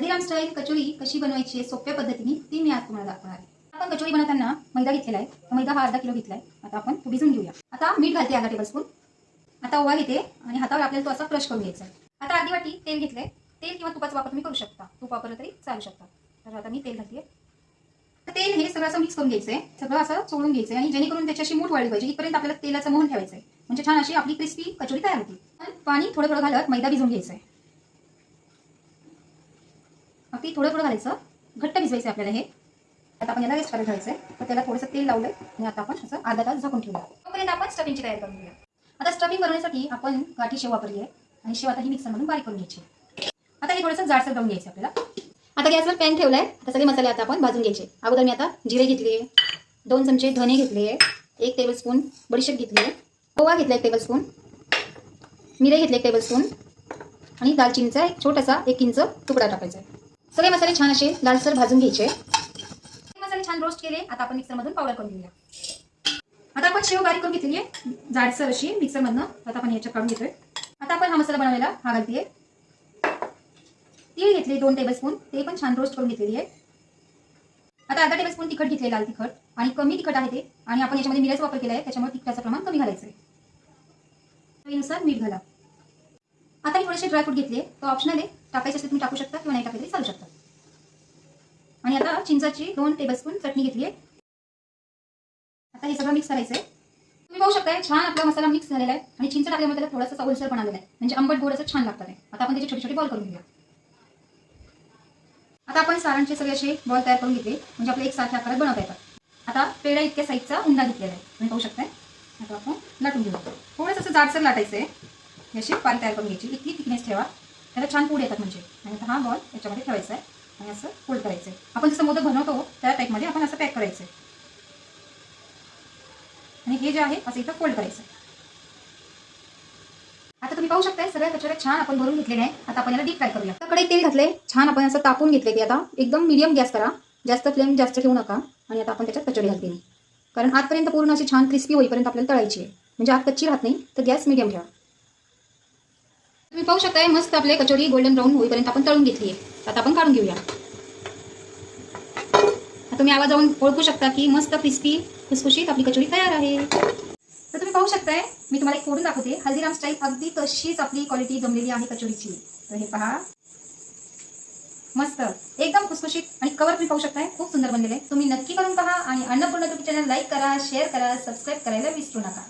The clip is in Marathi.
हल्दीराम स्टाईल कचोरी कशी बनवायची आहे सोप्या पद्धतीने ती मी आज तुम्हाला दाखवणार आहे। आपण कचोरी बनवताना मैदा घेतलेला आहे। मैदा हा अर्धा किलो घेतलाय। आता आपण तो भिजून घेऊया। आता मीठ घालते अर्धा टेबलस्पून। आता ओवा घेते आणि हातावर आपल्याला तो असा क्रश करून घ्यायचा आहे। आता अर्धी वाटी तेल घेतलंय। तेल किंवा तुपाचा वापर तुम्ही करू शकता, तूप वापरलं तरी चालू शकता। तर आता मी तेल घालते। तेल हे सगळं असं मिक्स करून घ्यायचंय, सगळं असं चोळून घ्यायचंय आणि जेणेकरून त्याची अशी मूठ वाढली पाहिजे इथपर्यंत आपल्याला तेलाचं मोहन ठेवायचंय, म्हणजे छान अशी आपली क्रिस्पी कचोरी तयार होते। पाणी थोडं थोडं घालत मैदा भिजवून घ्यायचंय। अगदी थोडं थोडं घालायचं, घट्ट भिजवायचं आपल्याला हे। आता आपण याला रेस्ट करायला ठेवायचंय, तर त्याला थोडंसं तेल लावलंय आणि आता आपण असं अर्धा तास झाकून ठेवूया। तोपर्यंत आपण स्टफिंगची तयारी करून घेऊया। आता स्टफिंग बनवण्यासाठी आपण गाठी शेव वापरली आहे आणि शेव आता ही मिक्सरमधून बारीक करून घ्यायची। आता हे थोडंसं जाडसर करून घ्यायचं आपल्याला। आता गॅसवर पॅन ठेवलाय। आता सगळे मसाले आता आपण भाजून घ्यायचे। अगोदर मी आता जिरे घेतले, 2 चमचे धने घेतले, 1 टेबलस्पून बडीशेप घेतली, ओवा घेतला 1 टेबलस्पून, मिरे घेतले 1 टेबलस्पून आणि दालचिनीचा एक छोटासा 1 इंच तुकडा टाकायचा आहे। सगळे मसाले छान असे लालसर भाजून घ्यायचे। मसाले छान रोस्ट केले। आता आपण मिक्सरमधून पावडर करून घेऊया। आता आपण शेव बारीक करून घेतलेली आहे जाडसर अशी मिक्सरमधनं। आता आपण याच्यात काढून घेतोय। आता आपण हा मसाला बनवायला हा घालते। तीळ घेतले 2 टेबलस्पून, ते पण छान रोस्ट करून घेतलेली आहे। आता अर्धा टेबलस्पून तिखट घेतले, लाल तिखट आणि कमी तिखट आहे ते, आणि आपण याच्यामध्ये मिऱ्याचा वापर केला आहे त्याच्यामुळे तिखटाचं प्रमाण कमी घालायचं आहे। चवीनुसार मीठ घाला। आता मी थोडेसे ड्रायफ्रूट घेतले, तो ऑप्शनल आहे, टाकायचे असेल तुम्ही टाकू शकता किंवा नाही टाकले तरी चालू शकता। आणि आता चिंचाची 2 टेबलस्पून चटणी घेतली आहे। आता हे सगळं मिक्स करायचं आहे। तुम्ही पाहू शकता छान आपला मसाला मिक्स झालेला आहे आणि चिंच टाकल्यामुळे त्याला थोडासा सवलसरपणा आलेला आहे, म्हणजे आंबट गोड असं छान लागतं आहे। आता आपण त्याचे छोटे छोटे बॉल करून घेऊया। आता आपण सारांचे सगळे असे बॉल तयार करून घेतले, म्हणजे आपल्या एकसारख्या आकारात बनवता येतात। आता पेढा इतक्या साईजचा उंडा घेतलेला आहे, तुम्ही पाहू शकता। आता आपण लाटून घेऊ। थोडंसं असं जाडसर लाटायचं आहे, अशी पारी तयार करून घ्यायची। इतकी थिकनेस ठेवा, त्याला छान पूड येतात म्हणजे। आणि आता हा बॉल याच्यामध्ये ठेवायचा आहे आणि असं फोल्ड करायचं आहे। आपण जसं मोदक बनवतो त्या टाईपमध्ये आपण असं पॅक करायचं आहे आणि हे जे आहे असं इथं फोल्ड करायचं आहे। आता तुम्ही पाहू शकता सगळ्या कचोऱ्या छान आपण भरून घेतलेल्या आहे। आता आपण याला डीप फ्राय करूया। कढईत तेल घातले, छान आपण असं तापून घेतले ते। आता एकदम मीडियम गॅस करा, जास्त फ्लेम जास्त ठेवू नका। आणि आता आपण त्याच्यात कचोरी घालते, कारण आतपर्यंत पूर्ण अशी छान क्रिस्पी होईपर्यंत आपल्याला तळायची आहे, म्हणजे आत कच्ची राहत नाही। तर गॅस मीडियम ठेवा। तुम्ही पाहू शकता मस्त आपले कचोरी गोल्डन ब्राऊन होईपर्यंत आपण तळून घेतली आहे। आता आपण काढून घेऊया। तुम्ही आवाजावरून ओळखू शकता की मस्त क्रिस्पी खुसखुशीत आपली कचोरी तयार आहे। तर तुम्ही पाहू शकताय, मी तुम्हाला एक फोडून दाखवते। हल्दीराम स्टाईल अगदी तशीच आपली क्वालिटी जमलेली आहे कचोरीची। तर हे पहा, मस्त एकदम खुसखुशीत आणि कवर तुम्ही पाहू शकताय खूप सुंदर बनलेले आहे। तुम्ही नक्की करून पहा आणि अन्नपूर्णा चॅनल लाईक करा, शेअर करा, सबस्क्राईब करायला विसरू नका।